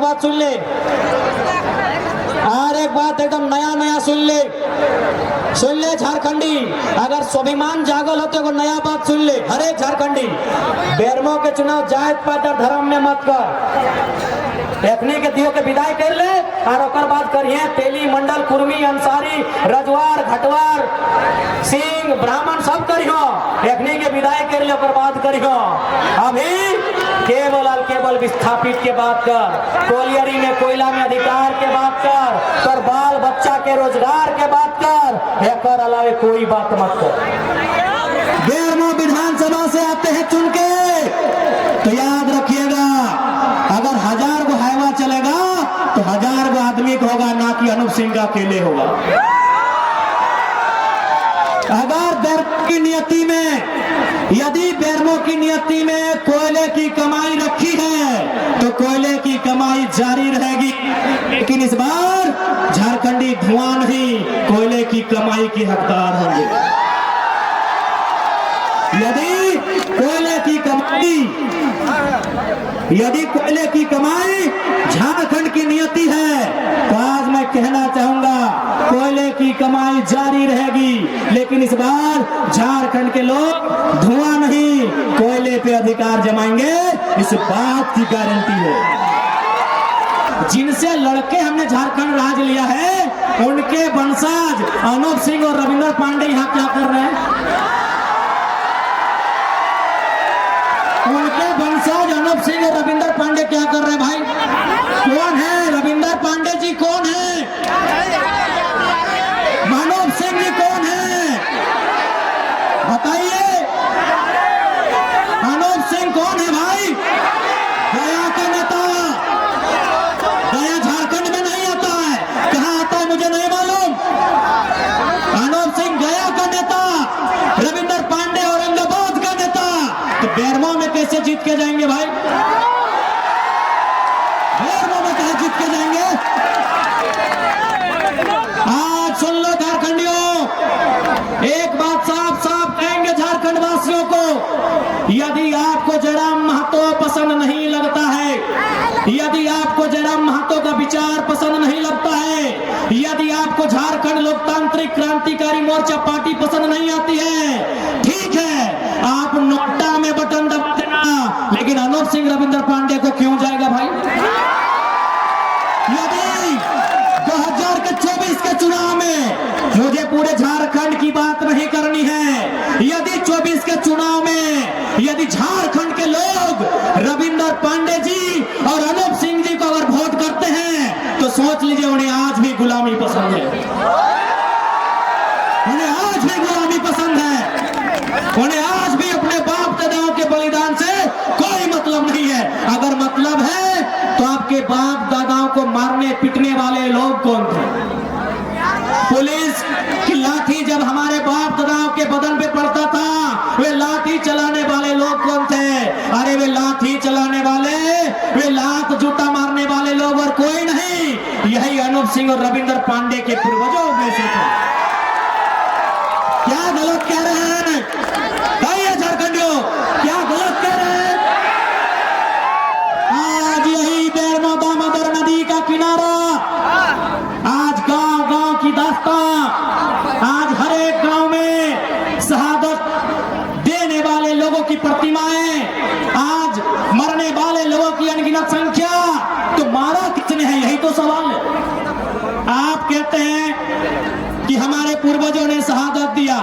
बात सुन ले, और एक बात एकदम नया नया सुन ले झारखंडी, अगर स्वाभिमान जागल हो तो नया बात सुन ले। हरे झारखंडी, बेरमो के चुनाव जात पात और धर्म में मत कर, एखनी के दियो के विदाई कर ले और ओकर बाद करिए तेली मंडल कुर्मी अंसारी रजवार घटवार सिंह ब्राह्मण सब करियो, एखनी के विदाई कर ले ओकर बाद करियो। अभी केवल और केवल विस्थापित के बात कर, कोलियरी में कोयला में अधिकार के बात कर, कर बाल बच्चा के रोजगार के बात कर, एकर अलावे कोई बात मत कर। बेरमो विधानसभा से आते हैं चुन के, तो याद रखिएगा अगर 1000 को हाईवा चलेगा तो 1000 को आदमी को होगा, ना कि अनूप सिंह का अकेले होगा। अगर बेरमो की नियति में, यदि बेरमो की नियति में कोयले की कमाई रखी है तो कोयले की कमाई जारी रहेगी, लेकिन इस बार झारखंडी धुआं नहीं, कोयले की कमाई की हकदार होंगे। यदि कोयले की कमाई झारखंड की नियति है तो आज मैं कहना चाहूंगा कोयले की कमाई जारी रहेगी, लेकिन इस बार झारखंड के लोग धुआं नहीं कोयले पे अधिकार जमाएंगे, इस बात की गारंटी है। जिनसे लड़के हमने झारखंड राज लिया है उनके वंशज अनूप सिंह और रविंद्र पांडे यहाँ क्या कर रहे हैं? उनके वंशज अनूप सिंह और रविंद्र पांडे क्या कर रहे हैं भाई? कौन है रविंद्र पांडे जी? कौन है अनूप सिंह जी? कौन है बताइए? अनूप सिंह कौन है भाई? गया का नेता, गया झारखंड में नहीं आता है, कहाँ आता है मुझे नहीं मालूम। अनूप सिंह गया का नेता, रविंद्र पांडे औरंगाबाद का नेता, तो बेरमो में कैसे जीत के जाएंगे भाई? बेरमो में कैसे जीत के जाएंगे? आज सुन लो झारखंडियों, एक बात साफ साफ कहेंगे झारखंड वासियों को, यदि आपको जयराम महतो पसंद नहीं लगता है, यदि आपको जयराम महतो का विचार पसंद नहीं लगता है, यदि आपको झारखंड लोकतांत्रिक क्रांतिकारी मोर्चा पार्टी पसंद नहीं आती है, ठीक है आप नोटा में बटन दबा देना, लेकिन अनूप सिंह रविंद्र पांडे को क्यों जाएगा भाई? यदि 2024 के चुनाव में, मुझे पूरे झारखंड की बात नहीं करनी है, यदि 24 के चुनाव में यदि झारखंड के लोग रविंद्र पांडे जी और अनूप सिंह जी को अगर वोट करते हैं तो सोच लीजिए उन्हें आज भी गुलामी पसंद है, उन्हें आज भी गुलामी पसंद है, उन्हें आज भी अपने बाप दादाओं के बलिदान से कोई मतलब नहीं है। अगर मतलब है तो आपके बाप दादाओं को मारने पीटने वाले लोग कौन थे? पुलिस की लाठी जब हमारे बाप दादाओं के बदन पे पड़ता था, वे लाठी चलाने वाले लोग कौन थे? अरे वे लाठी चलाने वाले, वे लात जूता मारने वाले लोग और कोई नहीं, यही अनूप सिंह और रविंद्र पांडे के पूर्वजों में से थे। क्या गलत कह रहे हैं? कहिए झारखंडियों, क्या गलत कह रहे हैं? आज यही बेरमो दामोदर नदी का किनारा, आज गांव गांव की दास्तां, आज हर एक गांव में शहादत देने वाले लोगों की प्रतिमाएं, आज मरने वाले लोगों की अनगिनत संख्या, तो मारा कितने हैं यही तो सवाल है। आप कहते हैं कि हमारे पूर्वजों ने शहादत दिया,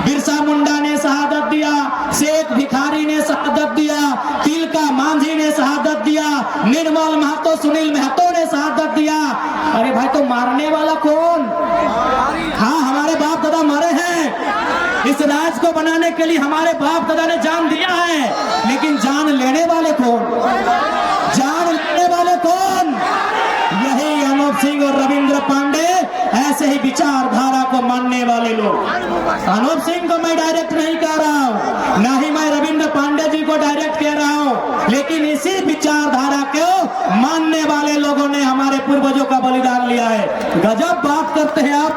बिरसा मुंडा ने शहादत दिया, शेख भिखारी ने शहादत दिया, तिलका मांझी ने शहादत दिया, निर्मल महतो सुनील महतो ने शहादत दिया। अरे भाई तो मारने वाला कौन? हाँ हमारे बाप दादा मरे हैं, इस राज को बनाने के लिए हमारे बाप दादा ने जान दिया है, लेकिन जान लेने वाले कौन? जान लेने वाले कौन? यही अनूप सिंह और रविंद्र पांडे, ऐसे ही विचारधारा को मानने वाले लोग। अनूप सिंह को मैं डायरेक्ट नहीं कह रहा हूँ, ना ही मैं रविंद्र पांडे जी को डायरेक्ट कह रहा हूँ, लेकिन इसी विचारधारा को मानने वाले लोगों ने हमारे पूर्वजों का बलिदान लिया है। गजब बात करते हैं आप,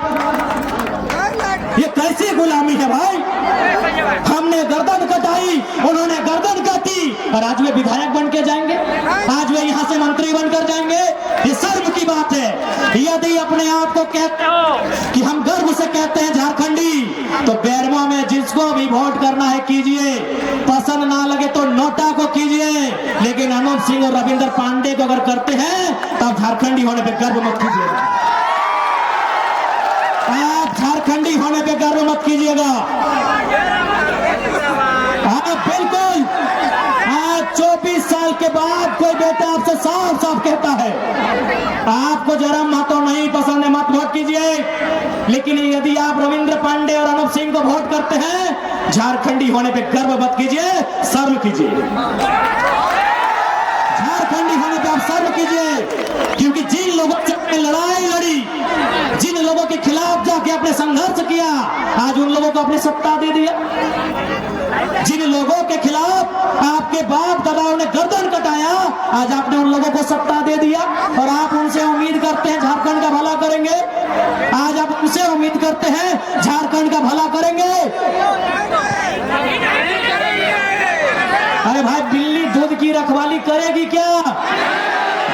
ये कैसी गुलामी है भाई? हमने गर्दन कटाई, उन्होंने गर्दन काटी, और आज वे विधायक बन के जाएंगे, आज वे यहाँ से मंत्री बनकर जाएंगे। यदि अपने आप को कहते हो कि हम गर्व से कहते हैं झारखंडी, तो बेरमो में जिसको भी वोट करना है कीजिए, पसंद ना लगे तो नोटा को कीजिए, लेकिन अनूप सिंह और रविंद्र पांडे को अगर करते हैं तब झारखंडी होने पे गर्व मत कीजिएगा। आप झारखंडी होने पे गर्व मत कीजिएगा। हाँ बिल्कुल, आज 24 साल के बाद कोई बेटा आपसे साफ साफ कहता है आपको जरा मतों नहीं पसंद है, मत वोट कीजिए, लेकिन यदि आप रविंद्र पांडे और अनूप सिंह को वोट करते हैं, झारखंडी होने पे गर्व मत कीजिए, शर्म कीजिए। झारखंडी होने पे आप शर्म कीजिए, क्योंकि जिन लोगों से आपने लड़ाई लड़ी, जिन लोगों के खिलाफ जाके आपने संघर्ष किया, आज उन लोगों को आपने सत्ता दे दिया। जिन लोगों के खिलाफ आपके बाप दादाओं ने गर्दन कटाया, आज आपने उन लोगों को सत्ता दे दिया, और आप उनसे उम्मीद करते हैं झारखंड का भला करेंगे। आज आप उनसे उम्मीद करते हैं झारखंड का भला करेंगे। अरे भाई, बिल्ली दूध की रखवाली करेगी क्या?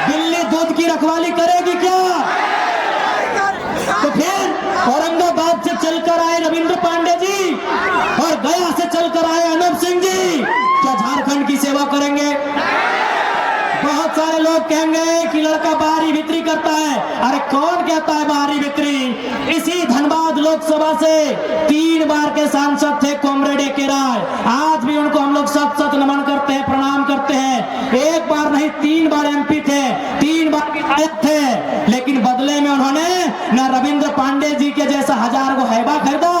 बिल्ली दूध की रखवाली करेगी क्या? तो फिर औरंगाबाद से चलकर आए रविंद्र पांडे जी और गया से चलकर आए अनूप सिंह जी, क्या झारखंड की सेवा करेंगे? बहुत सारे लोग कहेंगे कि लड़का बाहरी बिक्री करता है। अरे कौन कहता है बाहरी बिक्री? इसी धनबाद लोकसभा से 3 बार के सांसद थे कॉमरेड ए.के. राय। आज भी उनको हम लोग सत सत नमन करते हैं, प्रणाम करते हैं। एक बार नहीं 3 बार एमपी थे, 3 बार विधायक थे, लेकिन बदले में उन्होंने न रविंद्र पांडे जी के जैसा 1000 को हैबा खरीदा,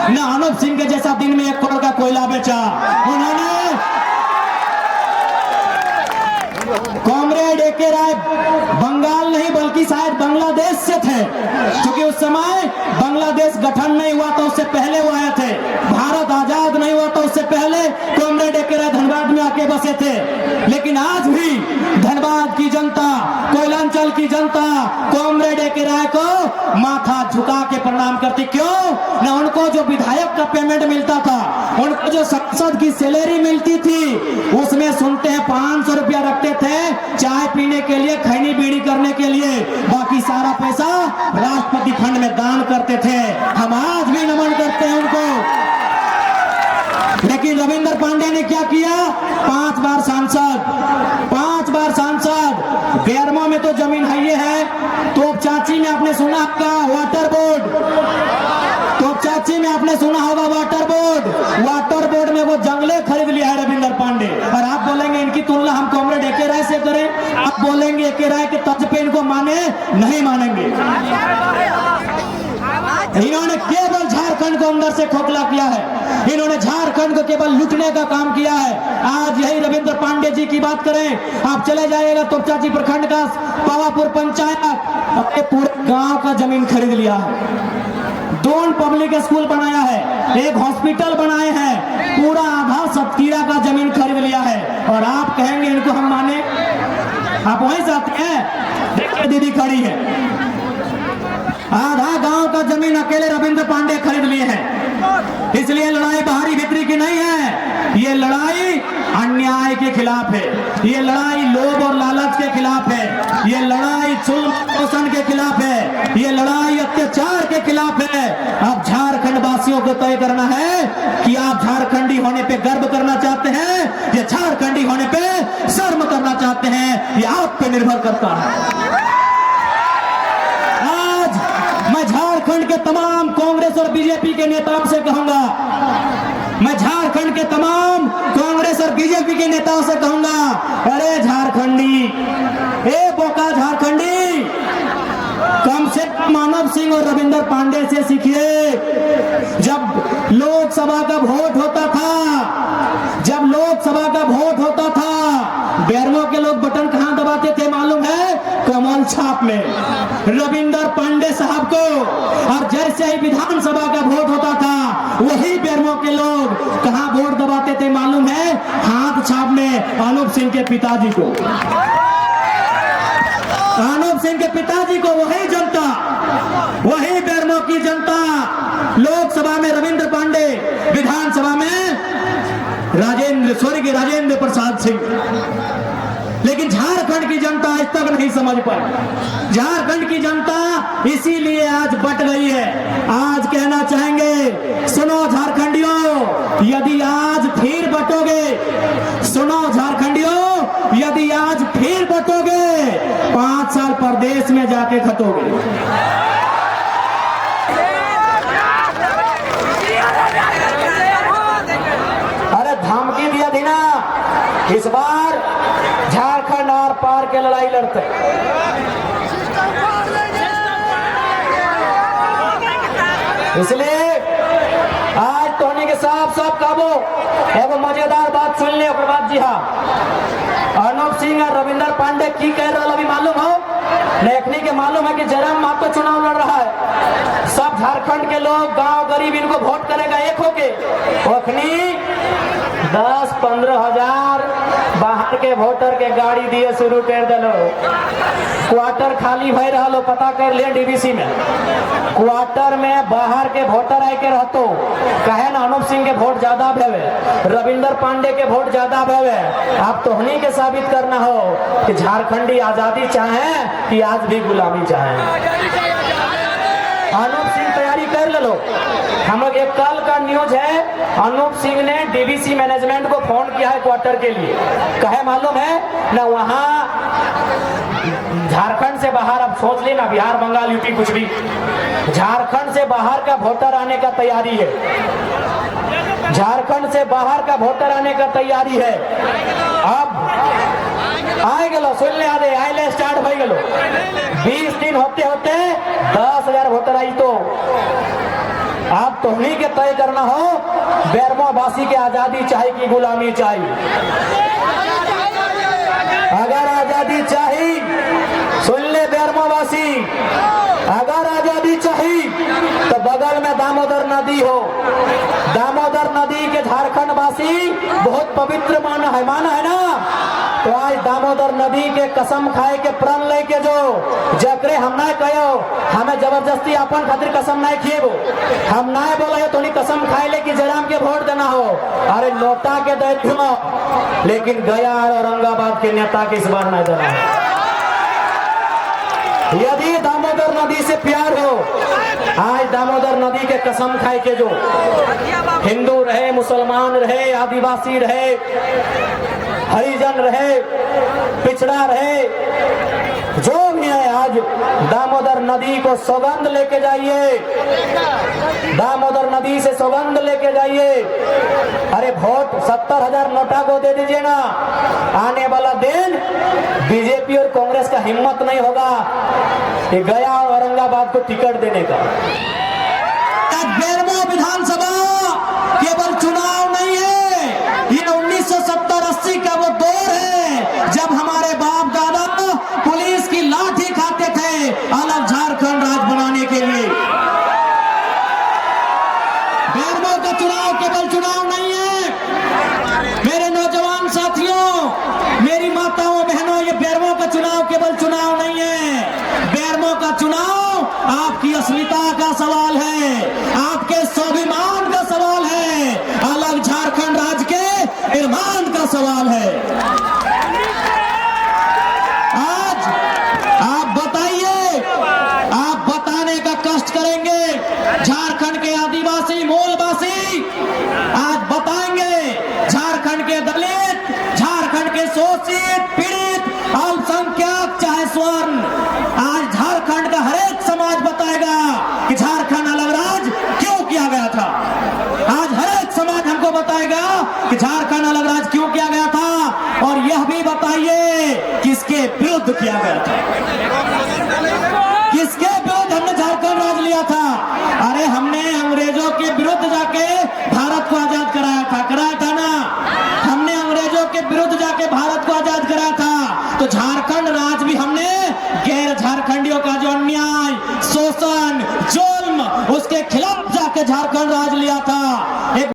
न अनूप सिंह के जैसा दिन में 1 करोड़ का कोयला बेचा। उन्होंने कॉमरेड ए.के. राय बंगाल नहीं बल्कि शायद बांग्लादेश से थे, क्योंकि उस समय बांग्लादेश गठन नहीं हुआ तो उससे पहले वो आए थे। भारत आजाद नहीं हुआ तो उससे पहले कॉमरेड ए.के. राय धनबाद में आके बसे थे। लेकिन आज भी धनबाद की जनता, कोयलांचल की जनता कॉमरेड ए.के. राय को माथा झुका के प्रणाम करती। क्यों? न उनको जो विधायक का पेमेंट मिलता था, उनको जो सांसद की सैलरी मिलती थी, उसमें सुनते हैं 500 रुपया रखते थे चाय पीने के लिए, खैनी बीड़ी करने के लिए, बाकी सारा पैसा राष्ट्रपति फंड में दान करते थे। हम आज भी नमन करते हैं उनको। लेकिन रविंद्र पांडे ने क्या किया? 5 बार सांसद, 5 बार सांसद। बेरमो में तो जमीन है ये है, तो चाची में आपने सुना आपका वाटर बोर्ड, तो चाची में आपने सुना होगा वाटर बोर्ड। वाटर बोर्ड में वो जंगले खरीद लिया है रविंद्र पांडे, और आप बोलेंगे इनकी तुलना हम कॉमरेड ए.के. राय से करें? आप बोलेंगे ए.के. राय के तर्ज पे इनको माने? नहीं मानेंगे। इन्होंने केवल झारखंड को अंदर से खोखला किया है, इन्होंने झारखंड को केवल लूटने का काम किया है। आज यही रविंद्र पांडे जी की बात करें, आप चले जाइएगा तोपचाची प्रखंड का पावापुर पंचायत, अपने पूरे गांव का जमीन खरीद लिया है। 2 पब्लिक स्कूल बनाया है, 1 हॉस्पिटल बनाए हैं, पूरा आधा सतकीरा का जमीन खरीद लिया है। और आप कहेंगे इनको हम माने? आप वहीं से आते हैं, देखिए दीदी खड़ी है, आधा गांव का जमीन अकेले रविंद्र पांडे खरीद लिए हैं। इसलिए लड़ाई बाहरी बिक्री की नहीं है, ये लड़ाई अन्याय के खिलाफ है, ये लड़ाई लोभ और लालच के खिलाफ है, ये लड़ाई जुल्म शोषण के खिलाफ है, ये लड़ाई अत्याचार के खिलाफ है। अब झारखंड वासियों को तय करना है कि आप झारखंडी होने पे गर्व करना चाहते हैं या झारखंडी होने पे शर्म करना चाहते हैं, ये आप पे निर्भर करता है। मैं झारखंड के तमाम कांग्रेस और बीजेपी के नेताओं से कहूंगा, मैं झारखंड के तमाम कांग्रेस और बीजेपी के नेताओं से कहूंगा, अरे झारखंडी, ए बोका झारखंडी, कम से कम मानव सिंह और रविंद्र पांडे से सीखिए। जब लोकसभा का वोट होता था, जब लोकसभा का वोट होता था, बेरमो के लोग बटन कहां दबाते थे मालूम है? कमल छाप में रविंद्र पांडे साहब को। और जैसे ही विधानसभा का वोट होता था, वही बेरमो के लोग कहां वोट दबाते थे मालूम है? हाथ छाप में अनूप सिंह के पिताजी को। अनूप सिंह के पिताजी को वही जनता, वही बेरमो की जनता, लोकसभा में रविंद्र पांडे, विधानसभा में स्वर्गीय राजेंद्र प्रसाद सिंह। लेकिन झारखंड की जनता आज तक नहीं समझ पाई। झारखंड की जनता इसीलिए आज बट गई है। आज कहना चाहेंगे, सुनो झारखंडियों, यदि आज फिर बटोगे, सुनो झारखंडियों, यदि आज फिर बटोगे, 5 साल परदेश में जाके खटोगे। अरे धमकी दिया थी ना, इस बार झारखंड आर पार के लड़ाई लड़ते। इसलिए आज टोनी के साफ साफ काबू एगो मजेदार बात सुन ले। बाद जी हाँ, अनुप सिंह और रविंदर पांडे की कह रहा अभी मालूम हो? लेखनी के मालूम है कि जयराम मातो चुनाव लड़ रहा है। सब झारखंड के लोग, गांव गरीब इनको वोट करेगा एक होके। ओखनी 10-15 हजार बाहर के वोटर के गाड़ी दिए शुरू कर दिलो। क्वार्टर खाली भई रहा लो, पता कर ले डीबीसी में। क्वार्टर में बाहर के वोटर आए के रहतो, कहे ना अनुप सिंह के वोट ज्यादा भेवे, रविंदर पांडे के वोट ज्यादा भेवे। आप तो उन्हीं के साबित करना हो कि झारखंडी आजादी चाहे कि आज भी गुलामी चाहे। अनुप सिंह तैयारी कर लो। हम लोग एक कल का न्यूज है, अनुप सिंह ने डीबीसी मैनेजमेंट को फोन किया है क्वार्टर के लिए। कहे मालूम है ना, वहां झारखंड से बाहर, अब सोच लेना बिहार बंगाल यूपी कुछ भी, झारखंड से बाहर का वोटर आने का तैयारी है। झारखंड से बाहर का वोटर आने का तैयारी है। अब आए गलो, सुन ले आदे आइले स्टार्ट हो गलो। 20 दिन होते होते 10,000 वोटर आई। तो आप तो नहीं के तय करना हो, बेरमो वासी के आजादी चाहिए कि गुलामी चाहिए। अगर आजादी चाहिए, सुन ले बेरमो वासी, अगर आजादी चाहिए तो बगल में दामोदर नदी हो। दामोदर नदी के झारखंड वासी बहुत पवित्र माना है ना। तो आज दामोदर नदी के कसम खाए के प्रण लेके जो जकरे हम ना कहो, हमें जबरदस्ती अपन खातिर कसम नहीं खिएबो। हम ना बोले तो नहीं कसम खाए ले कि जयराम के वोट देना हो। अरे नोटा के दे तुम, लेकिन गया और औरंगाबाद के नेता के इस बार नहीं देना है। यदि दामोदर नदी से प्यार हो, आज दामोदर नदी के कसम खाए के जो हिंदू रहे, मुसलमान रहे, आदिवासी रहे, हरिजन रहे, पिछड़ा रहे, जो भी है, आज दामोदर नदी को सौगंध लेके जाइए। दामोदर नदी से सौगंध लेके जाइए। अरे वोट 70,000 नोटा को दे दीजिए ना। आने वाला दिन बीजेपी और कांग्रेस का हिम्मत नहीं होगा कि गया और औरंगाबाद को टिकट देने का। बेरमो विधानसभा केवल चुनाव नहीं है, ये 1970-80 का वो दौर है जब हमारे बाप दादा पुलिस की लाठी खाते थे अलग झारखंड राज बनाने के लिए। बेरमो का चुनाव केवल चुनाव नहीं है। मेरे नौजवान साथियों, मेरी माताओं बहनों, ये बेरमो का चुनाव केवल चुनाव नहीं है। बेरमो का चुनाव आपकी अस्मिता का सवाल है, आपके स्वाभिमान का सवाल है, अलग झारखंड राज्य के निर्माण का सवाल है। आज आप बताइए, आप बताने का कष्ट करेंगे। झारखंड के आदिवासी मूलवासी आज बताएंगे, झारखंड के दलित, झारखंड के शोषित, पीड़ित, अल्पसंख्यक चाहे स्वर्ण, आज झारखंड का हर एक समाज बताएगा कि झारखंड अलग राज्य क्यों किया गया था। आज हर एक समाज हमको बताएगा कि झारखंड अलग राज्य क्यों किया गया था, और यह भी बताइए किसके विरुद्ध किया गया था, किसके विरुद्ध हमने झारखंड राज लिया था। अरे हमने अंग्रेजों के विरुद्ध जाके भारत को आजाद कराया था ना। हमने अंग्रेजों के विरुद्ध जाके भारत को आजाद कराया था। तो झारखंड राज भी हमने गैर झारखंडियों का जो अन्याय, शोषण, जुल्म, उसके खिलाफ जाके झारखंड राज लिया था।